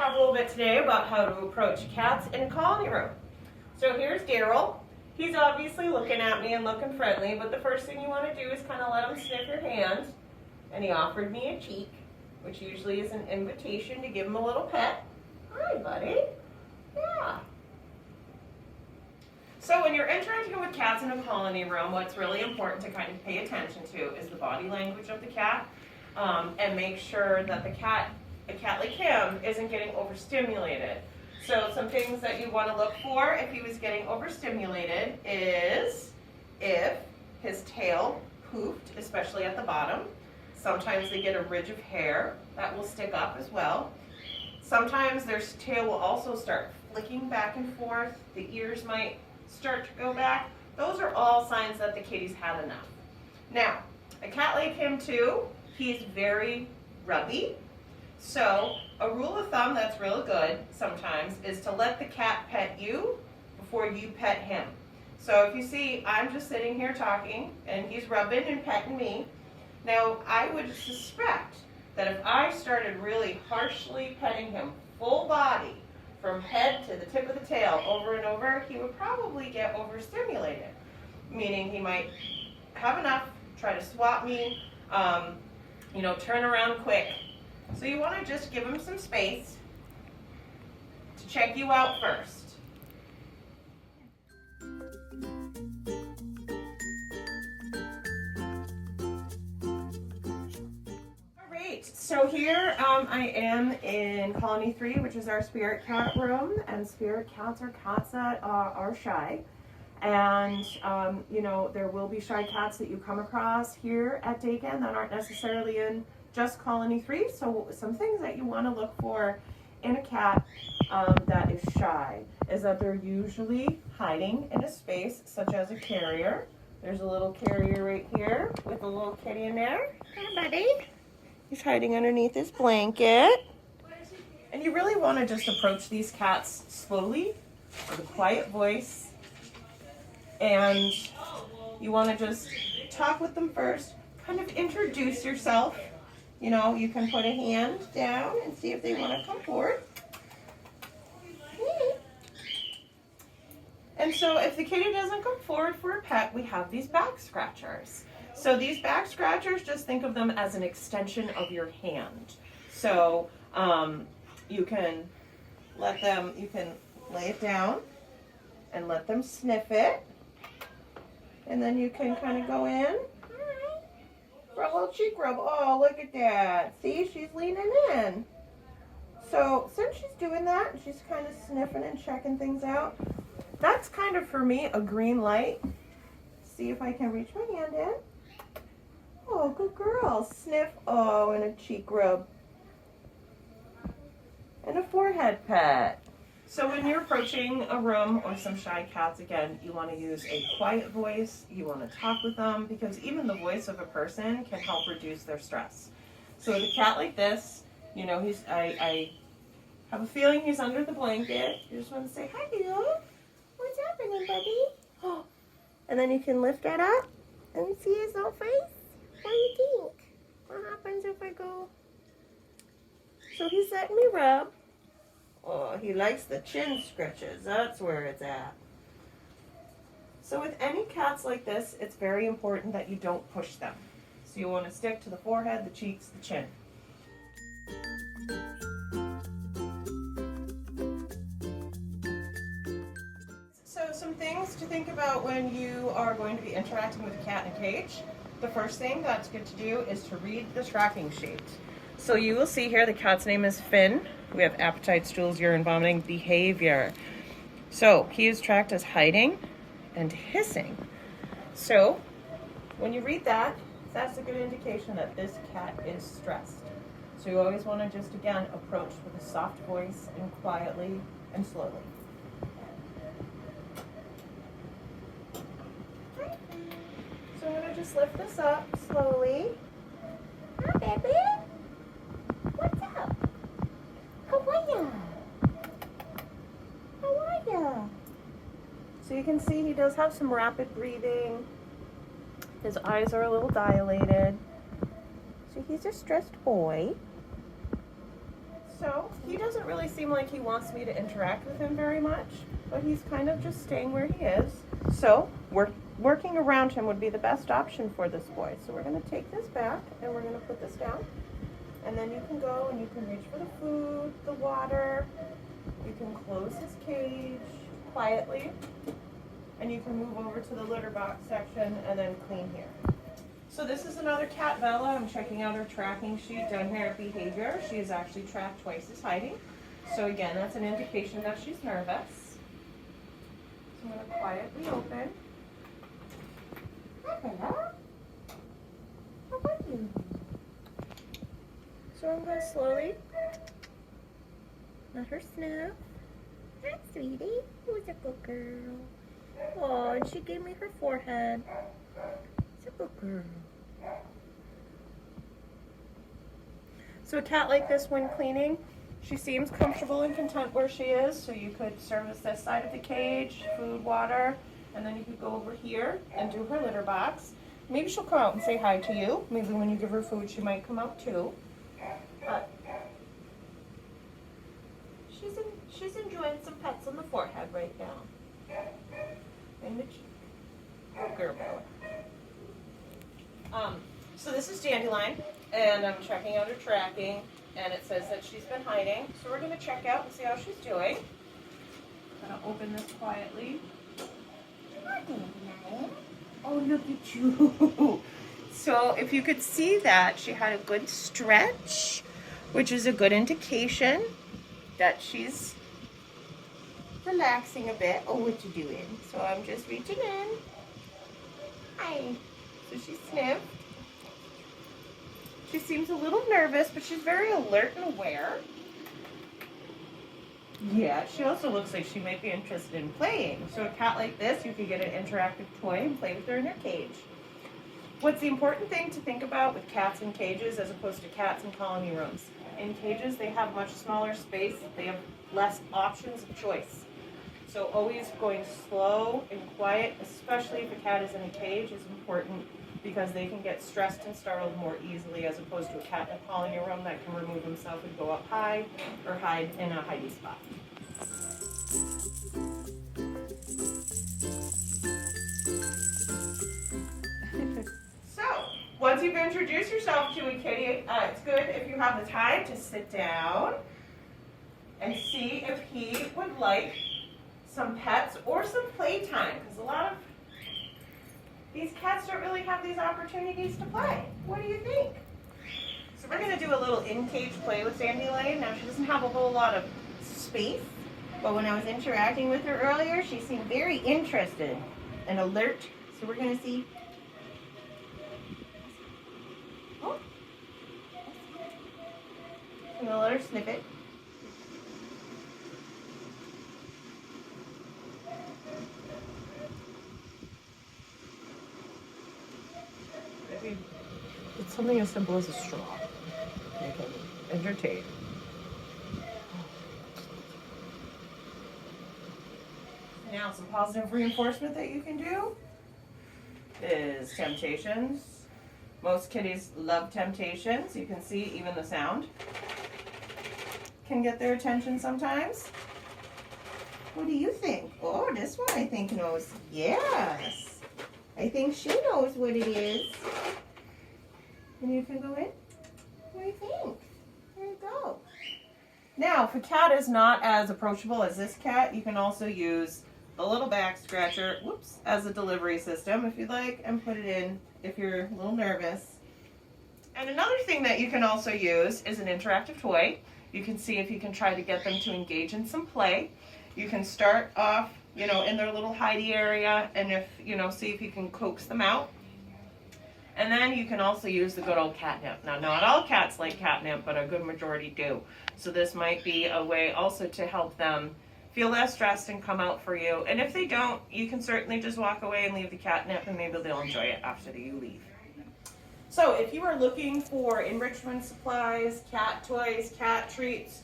talk a little bit today about how to approach cats in a colony room. So here's Daryl. He's obviously looking at me and looking friendly, but the first thing you want to do is kind of let him sniff your hand. And he offered me a cheek, which usually is an invitation to give him a little pet. Hi, buddy. Yeah. So when you're interacting with cats in a colony room, what's really important to kind of pay attention to is the body language of the cat, and make sure that a cat like him isn't getting overstimulated. So some things that you want to look for if he was getting overstimulated is if his tail poofed, especially at the bottom. Sometimes they get a ridge of hair that will stick up as well. Sometimes their tail will also start flicking back and forth. The ears might start to go back. Those are all signs that the kitty's had enough. Now, a cat like him too, he's very rubby. So a rule of thumb that's real good sometimes is to let the cat pet you before you pet him. So if you see, I'm just sitting here talking and he's rubbing and petting me. Now I would suspect that if I started really harshly petting him full body from head to the tip of the tail over and over, he would probably get overstimulated, meaning he might have enough, try to swat me, turn around quick. So you want to just give him some space to check you out first. All right, so here I am in Colony 3, which is our spirit cat room, and spirit cats are cats that are shy. And, there will be shy cats that you come across here at Dakin that aren't necessarily in just Colony 3. So some things that you want to look for in a cat that is shy is that they're usually hiding in a space such as a carrier. There's a little carrier right here with a little kitty in there. Hi, buddy. He's hiding underneath his blanket. And you really want to just approach these cats slowly with a quiet voice. And you want to just talk with them first, kind of introduce yourself. You can put a hand down and see if they want to come forward. And so if the kitty doesn't come forward for a pet, we have these back scratchers. So these back scratchers, just think of them as an extension of your hand. So you can lay it down and let them sniff it. And then you can kind of go in for a little cheek rub. Oh, look at that. See, she's leaning in. So since she's doing that, and she's kind of sniffing and checking things out, that's kind of for me a green light. See if I can reach my hand in. Oh, good girl. Sniff. Oh, and a cheek rub. And a forehead pet. So when you're approaching a room or some shy cats, again, you want to use a quiet voice. You want to talk with them because even the voice of a person can help reduce their stress. So with a cat like this, I have a feeling he's under the blanket. You just want to say, hi, Leo. What's happening, buddy? Oh. And then you can lift that up and see his little face. What do you think? What happens if I go? So he's letting me rub. Oh, he likes the chin scratches. That's where it's at. So with any cats like this, it's very important that you don't push them. So you want to stick to the forehead, the cheeks, the chin. So some things to think about when you are going to be interacting with a cat in a cage. The first thing that's good to do is to read the tracking sheet. So you will see here the cat's name is Finn. We have appetite, stools, urine, vomiting, behavior. So he is tracked as hiding and hissing. So when you read that, that's a good indication that this cat is stressed. So you always want to just, again, approach with a soft voice and quietly and slowly. Okay. So I'm going to just lift this up slowly. Hi, baby. What's up? How are ya? How are ya? So you can see he does have some rapid breathing. His eyes are a little dilated. So he's a stressed boy. So he doesn't really seem like he wants me to interact with him very much, but he's kind of just staying where he is. So working around him would be the best option for this boy. So we're going to take this back and we're going to put this down. And then you can go and you can reach for the food, the water. You can close his cage quietly. And you can move over to the litter box section and then clean here. So this is another cat, Bella. I'm checking out her tracking sheet down here at behavior. She is actually tracked twice as hiding. So again, that's an indication that she's nervous. So I'm going to quietly open. Hi, Bella. How are you? So I'm going to slowly let her sniff. Hi, sweetie. Who's a good girl? Oh, and she gave me her forehead. It's a good girl. So a cat like this, when cleaning, she seems comfortable and content where she is. So you could service this side of the cage, food, water, and then you could go over here and do her litter box. Maybe she'll come out and say hi to you. Maybe when you give her food, she might come out too. But she's enjoying some pets on the forehead right now. And the cheek. Good girl, Bella. So this is Dandelion, and I'm checking out her tracking, and it says that she's been hiding. So we're going to check out and see how she's doing. I'm going to open this quietly. Hi, Dandelion. Oh, look at you. So if you could see that, she had a good stretch, which is a good indication that she's relaxing a bit. Oh, what you doing? So I'm just reaching in. Hi. So she sniffed. She seems a little nervous, but she's very alert and aware. Yeah, she also looks like she might be interested in playing. So a cat like this, you could get an interactive toy and play with her in her cage. What's the important thing to think about with cats in cages as opposed to cats in colony rooms? In cages, they have much smaller space. They have less options of choice. So always going slow and quiet, especially if a cat is in a cage, is important because they can get stressed and startled more easily as opposed to a cat in a colony room that can remove himself and go up high or hide in a hidey spot. So, once you've introduced yourself to a kitty, it's good if you have the time to sit down and see if he would like some pets or some playtime, because a lot of these cats don't really have these opportunities to play. What do you think? So we're going to do a little in-cage play with Dandelion. Now she doesn't have a whole lot of space, but when I was interacting with her earlier, she seemed very interested and alert. So we're going to see. Oh. I'm going to let her sniff it. It's something as simple as a straw. You can entertain. Now, some positive reinforcement that you can do is temptations. Most kitties love temptations. You can see even the sound can get their attention sometimes. What do you think? Oh, this one I think knows. Yes. I think she knows what it is. And you can go in. What do you think? There you go. Now, if a cat is not as approachable as this cat, you can also use the little back scratcher, whoops, as a delivery system if you'd like, and put it in if you're a little nervous. And another thing that you can also use is an interactive toy. You can see if you can try to get them to engage in some play. You can start off, in their little hidey area, and if, see if you can coax them out. And then you can also use the good old catnip. Now, not all cats like catnip, but a good majority do. So this might be a way also to help them feel less stressed and come out for you. And if they don't, you can certainly just walk away and leave the catnip, and maybe they'll enjoy it after you leave. So if you are looking for enrichment supplies, cat toys, cat treats,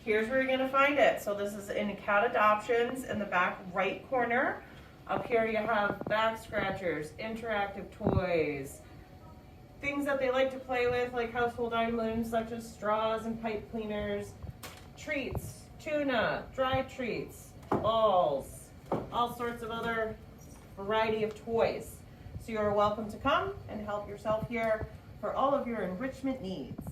here's where you're going to find it. So this is in cat adoptions in the back right corner. Up here you have back scratchers, interactive toys, things that they like to play with like household items such as straws and pipe cleaners, treats, tuna, dry treats, balls, all sorts of other variety of toys. So you're welcome to come and help yourself here for all of your enrichment needs.